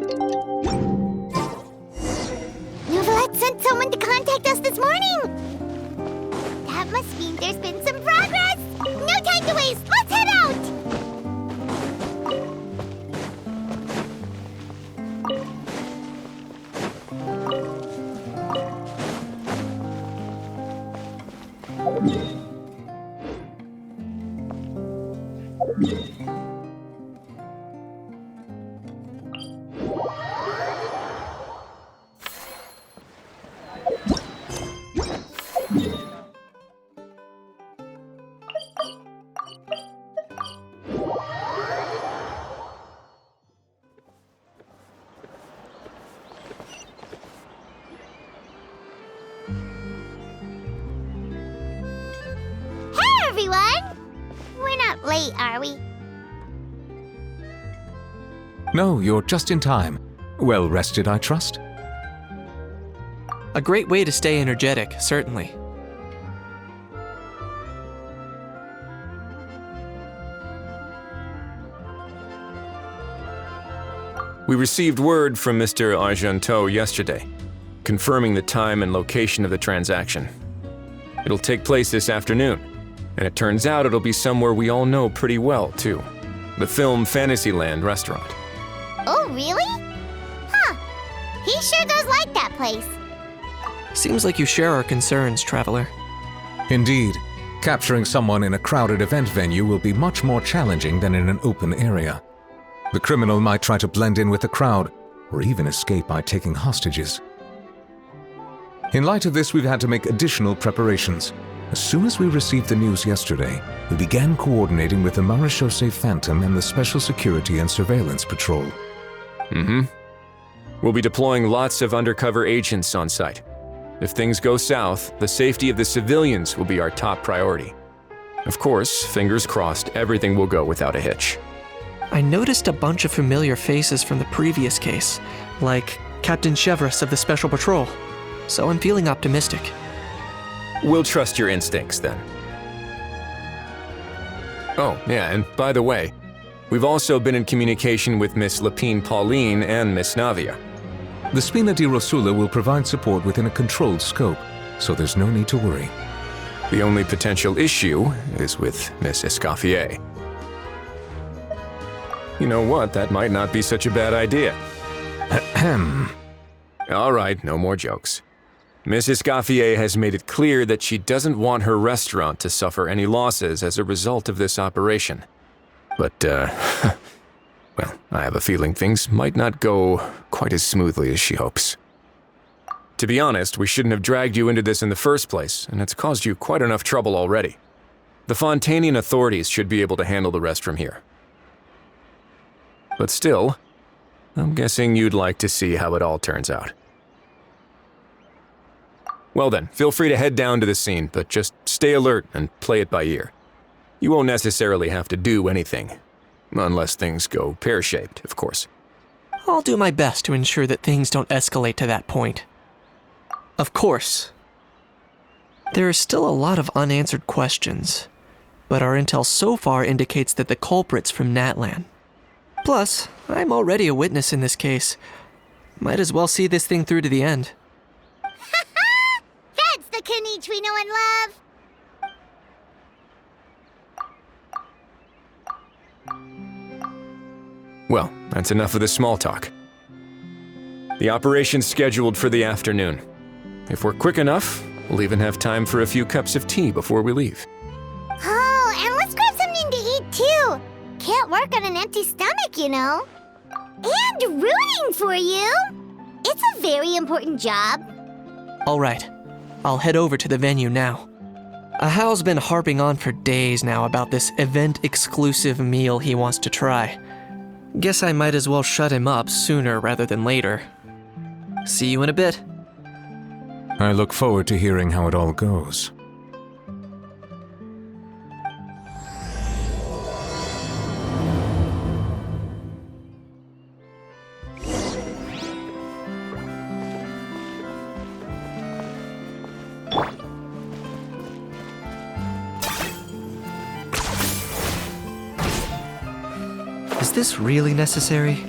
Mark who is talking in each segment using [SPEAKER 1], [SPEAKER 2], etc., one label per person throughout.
[SPEAKER 1] Novelette sent someone to contact us this morning! That must mean there's been some progress! No time to waste! Let's head out! Hey, everyone! We're not late, are we?
[SPEAKER 2] No, you're just in time. Well rested, I trust?
[SPEAKER 3] A great way to stay energetic, certainly.
[SPEAKER 4] We received word from Mr. Argenteau yesterday, confirming the time and location of the transaction. It'll take place this afternoon, and it turns out it'll be somewhere we all know pretty well, too. The Film Fantasyland restaurant.
[SPEAKER 1] Oh, really? Huh. He sure does like that place.
[SPEAKER 3] Seems like you share our concerns, Traveler.
[SPEAKER 2] Indeed. Capturing someone in a crowded event venue will be much more challenging than in an open area. The criminal might try to blend in with the crowd, or even escape by taking hostages. In light of this, we've had to make additional preparations. As soon as we received the news yesterday, we began coordinating with the Marechaussee Phantom and the Special Security and Surveillance Patrol.
[SPEAKER 4] We'll be deploying lots of undercover agents on site. If things go south, the safety of the civilians will be our top priority. Of course, fingers crossed, everything will go without a hitch.
[SPEAKER 3] I noticed a bunch of familiar faces from the previous case, like Captain Chevreuse of the Special Patrol, so I'm feeling optimistic.
[SPEAKER 4] We'll trust your instincts, then. Oh, yeah, and by the way, we've also been in communication with Miss Lapine Pauline and Miss Navia.
[SPEAKER 2] The Spina di Rosula will provide support within a controlled scope, so there's no need to worry.
[SPEAKER 4] The only potential issue is with Miss Escoffier. You know what, that might not be such a bad idea. All right, no more jokes. Miss Escoffier has made it clear that she doesn't want her restaurant to suffer any losses as a result of this operation. But, well, I have a feeling things might not go quite as smoothly as she hopes. To be honest, we shouldn't have dragged you into this in the first place, and it's caused you quite enough trouble already. The Fontainian authorities should be able to handle the rest from here. But still, I'm guessing you'd like to see how it all turns out. Well then, feel free to head down to the scene, but just stay alert and play it by ear. You won't necessarily have to do anything, unless things go pear-shaped, of course.
[SPEAKER 3] I'll do my best to ensure that things don't escalate to that point. Of course. There are still a lot of unanswered questions, but our intel so far indicates that the culprit's from Natlan. Plus, I'm already a witness in this case. Might as well see this thing through to the end.
[SPEAKER 1] That's the Knight we know and love!
[SPEAKER 4] Well, that's enough of the small talk. The operation's scheduled for the afternoon. If we're quick enough, we'll even have time for a few cups of tea before we leave.
[SPEAKER 1] Oh, and let's grab something to eat too! Can't work on an empty stomach, you know. And rooting for you! It's a very important job.
[SPEAKER 3] All right, I'll head over to the venue now. Ahal's been harping on for days now about this event-exclusive meal he wants to try. Guess I might as well shut him up sooner rather than later. See you in a bit.
[SPEAKER 2] I look forward to hearing how it all goes.
[SPEAKER 3] Is this really necessary?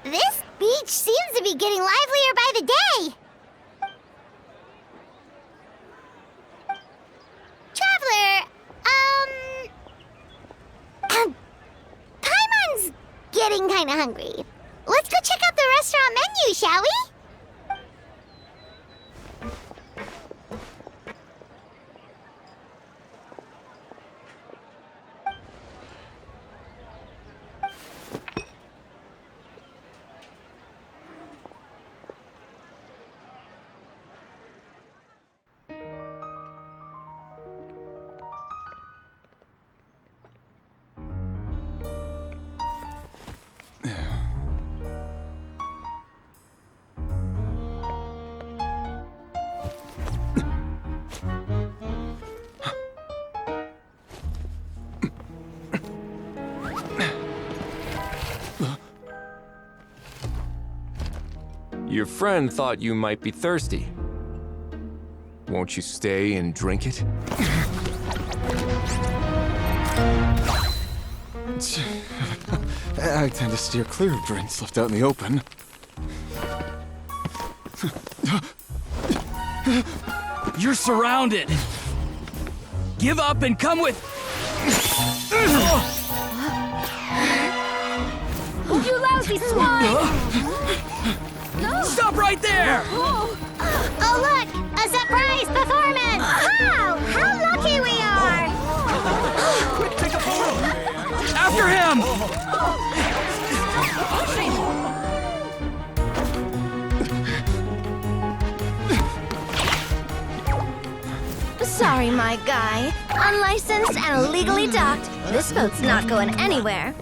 [SPEAKER 1] This beach seems to be getting livelier by the day. Traveler, Paimon's getting kinda hungry. Let's go check out the restaurant menu, shall we?
[SPEAKER 4] Your friend thought you might be thirsty. Won't you stay and drink it?
[SPEAKER 5] I tend to steer clear of drinks left out in the open.
[SPEAKER 6] You're surrounded. Give up and come with.
[SPEAKER 1] You lousy swine!
[SPEAKER 6] Stop right there!
[SPEAKER 1] Oh, look! A surprise performance! Wow! How lucky we are!
[SPEAKER 6] After him!
[SPEAKER 7] Sorry, my guy. Unlicensed and illegally docked. This boat's not going anywhere.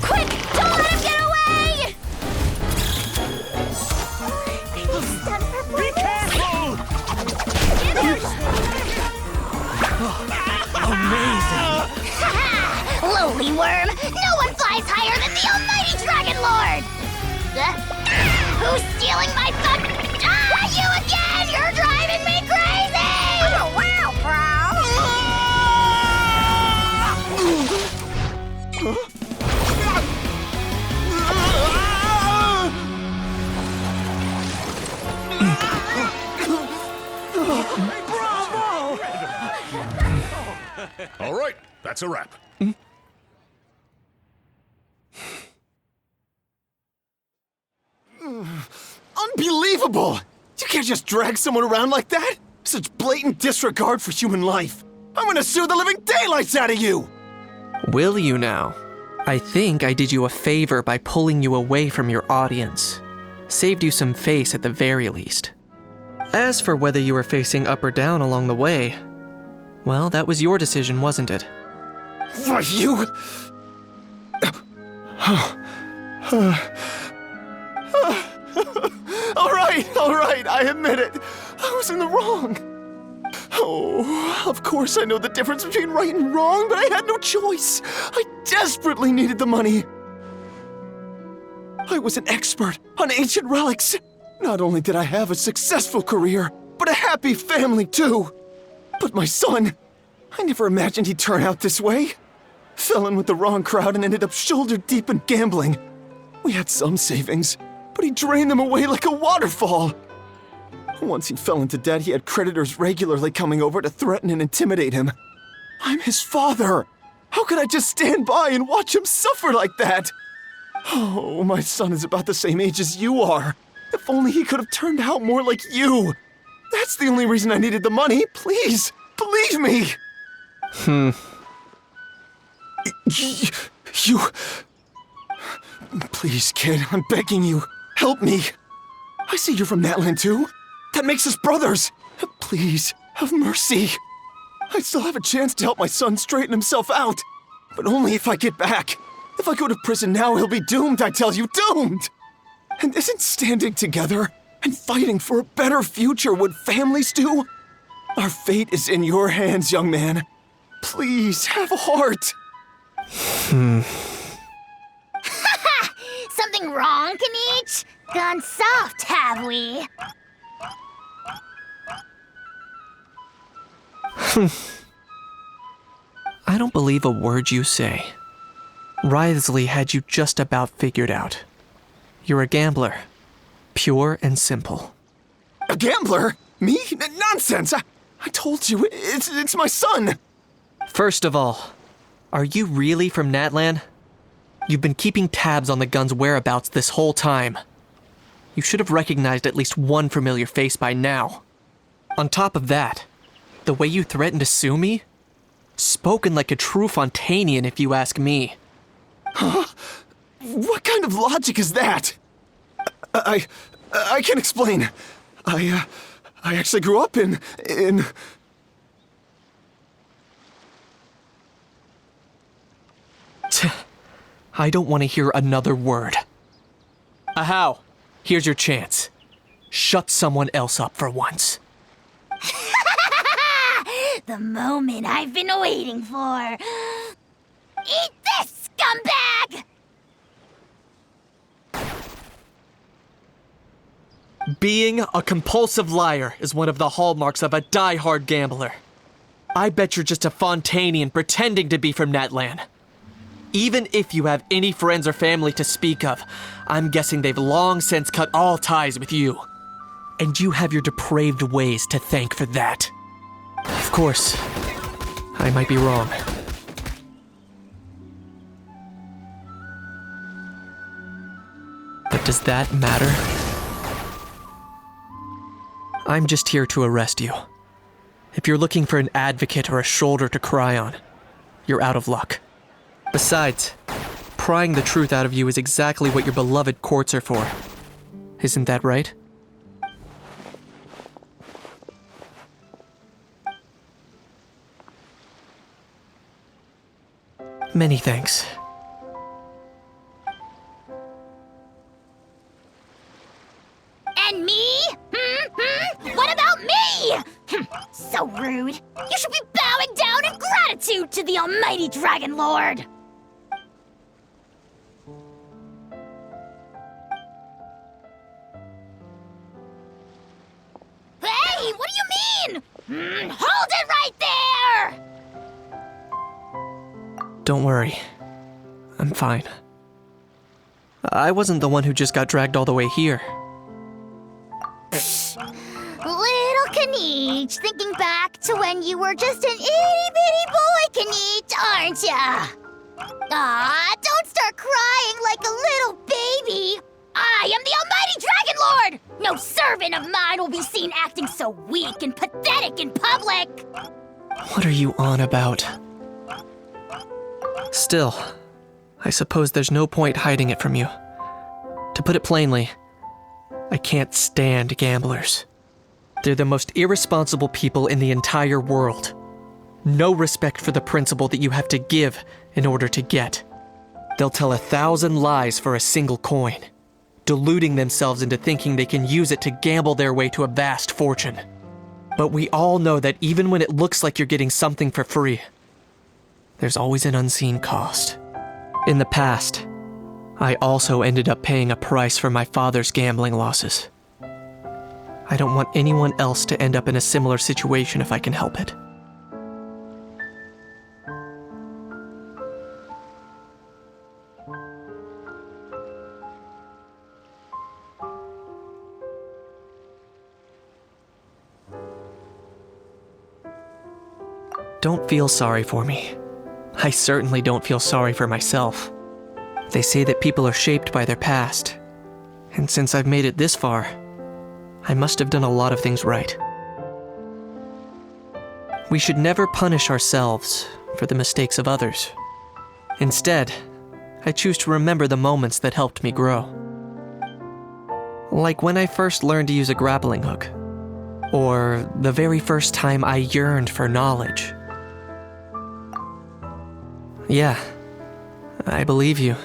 [SPEAKER 1] Quick! Don't let him get away! Be careful! Lowly worm! No one flies higher than the almighty Dragon Lord! Who's stealing my fun? Ah, you again! You're driving me crazy! Oh, wow,
[SPEAKER 8] All right, that's a wrap.
[SPEAKER 5] Unbelievable! You can't just drag someone around like that! Such blatant disregard for human life! I'm gonna sue the living daylights out of you!
[SPEAKER 3] Will you now? I think I did you a favor by pulling you away from your audience. Saved you some face at the very least. As for whether you were facing up or down along the way, well, that was your decision, wasn't it?
[SPEAKER 5] Why, you... All right, I admit it. I was in the wrong. Oh, of course I know the difference between right and wrong, but I had no choice. I desperately needed the money. I was an expert on ancient relics. Not only did I have a successful career, but a happy family too. But my son, I never imagined he'd turn out this way. Fell in with the wrong crowd and ended up shoulder deep in gambling. We had some savings, but he drained them away like a waterfall. Once he fell into debt, he had creditors regularly coming over to threaten and intimidate him. I'm his father. How could I just stand by and watch him suffer like that? Oh, my son is about the same age as you are. If only he could have turned out more like you. That's the only reason I needed the money. Please, believe me. You... Please, kid, I'm begging you. Help me. I see you're from that land too. That makes us brothers. Please, have mercy. I still have a chance to help my son straighten himself out. But only if I get back. If I go to prison now, he'll be doomed, I tell you, doomed! And isn't standing together and fighting for a better future what families do? Our fate is in your hands, young man. Please, have a heart.
[SPEAKER 1] Something wrong, Kanich? Gone soft, have we?
[SPEAKER 3] I don't believe a word you say. Wriothesley had you just about figured out. You're a gambler. Pure and simple.
[SPEAKER 5] A gambler? Me? Nonsense! I told you, it's my son!
[SPEAKER 3] First of all, are you really from Natlan? You've been keeping tabs on the gun's whereabouts this whole time. You should have recognized at least one familiar face by now. On top of that, the way you threatened to sue me? Spoken like a true Fontanian, if you ask me.
[SPEAKER 5] Huh? What kind of logic is that? I can explain. I actually grew up in...
[SPEAKER 3] I don't want to hear another word. Ahow, here's your chance. Shut someone else up for once.
[SPEAKER 1] The moment I've been waiting for. Eat this, scumbag!
[SPEAKER 3] Being a compulsive liar is one of the hallmarks of a die-hard gambler. I bet you're just a Fontanian pretending to be from Natlan. Even if you have any friends or family to speak of, I'm guessing they've long since cut all ties with you. And you have your depraved ways to thank for that. Of course, I might be wrong. But does that matter? I'm just here to arrest you. If you're looking for an advocate or a shoulder to cry on, you're out of luck. Besides, prying the truth out of you is exactly what your beloved courts are for. Isn't that right? Many thanks.
[SPEAKER 1] And me? What about me? So rude. You should be bowing down in gratitude to the almighty Dragon Lord. Hey, what do you mean? Hold it right there!
[SPEAKER 3] Don't worry. I'm fine. I wasn't the one who just got dragged all the way here.
[SPEAKER 1] Little Kanich, thinking back to when you were just an itty-bitty boy, Kanich, aren't ya? Aw, don't start crying like a little baby. I am the almighty Dragon Lord! No servant of mine will be seen acting so weak and pathetic in public!
[SPEAKER 3] What are you on about? Still, I suppose there's no point hiding it from you. To put it plainly, I can't stand gamblers. They're the most irresponsible people in the entire world. No respect for the principle that you have to give in order to get. They'll tell 1,000 lies for a single coin, deluding themselves into thinking they can use it to gamble their way to a vast fortune. But we all know that even when it looks like you're getting something for free, there's always an unseen cost. In the past, I also ended up paying a price for my father's gambling losses. I don't want anyone else to end up in a similar situation if I can help it. Don't feel sorry for me. I certainly don't feel sorry for myself. They say that people are shaped by their past, and since I've made it this far, I must have done a lot of things right. We should never punish ourselves for the mistakes of others. Instead, I choose to remember the moments that helped me grow. Like when I first learned to use a grappling hook, or the very first time I yearned for knowledge. Yeah, I believe you.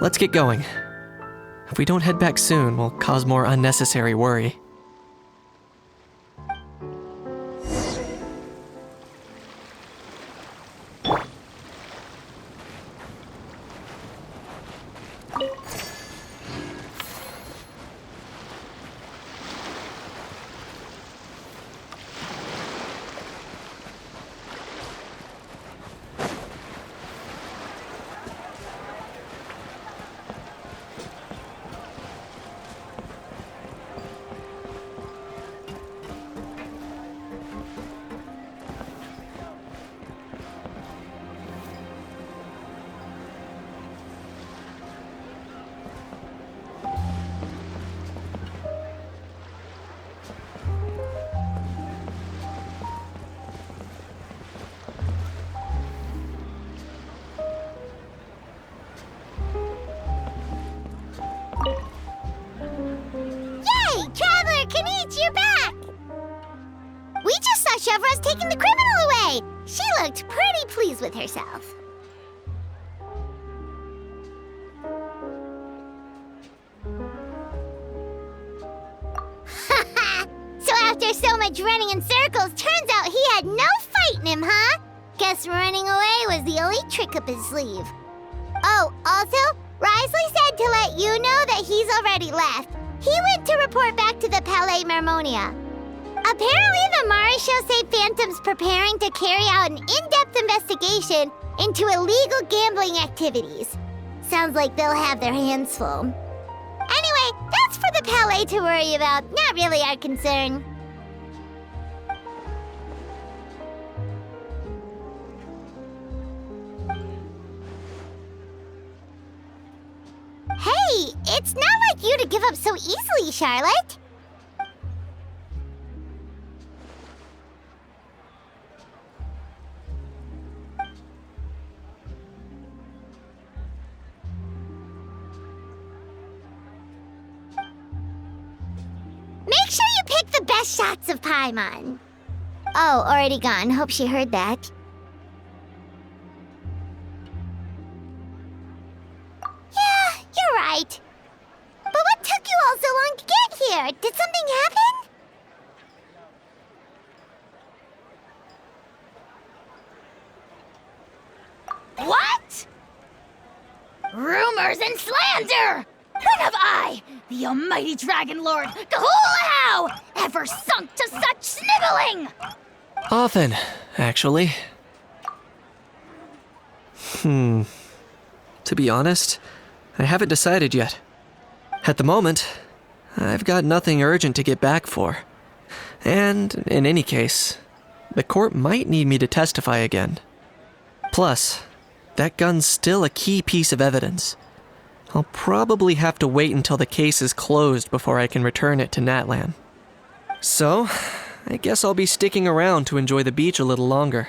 [SPEAKER 3] Let's get going. If we don't head back soon, we'll cause more unnecessary worry.
[SPEAKER 1] Chevra's taking the criminal away! She looked pretty pleased with herself. So after so much running in circles, turns out he had no fight in him, huh? Guess running away was the only trick up his sleeve. Oh, also, Risley said to let you know that he's already left. He went to report back to the Palais Mermonia. Apparently, the Maréchaux say Phantom's preparing to carry out an in-depth investigation into illegal gambling activities. Sounds like they'll have their hands full. Anyway, that's for the Palais to worry about, not really our concern. Hey, it's not like you to give up so easily, Charlotte. Make sure you pick the best shots of Paimon. Oh, already gone. Hope she heard that. Yeah, you're right. But what took you all so long to get here? Did something happen? What? Rumors and slander! When have I, the almighty Dragon Lord, Kahulahau, ever sunk to such sniveling?
[SPEAKER 3] Often, actually. To be honest, I haven't decided yet. At the moment, I've got nothing urgent to get back for. And, in any case, the court might need me to testify again. Plus, that gun's still a key piece of evidence. I'll probably have to wait until the case is closed before I can return it to Natlan. So, I guess I'll be sticking around to enjoy the beach a little longer.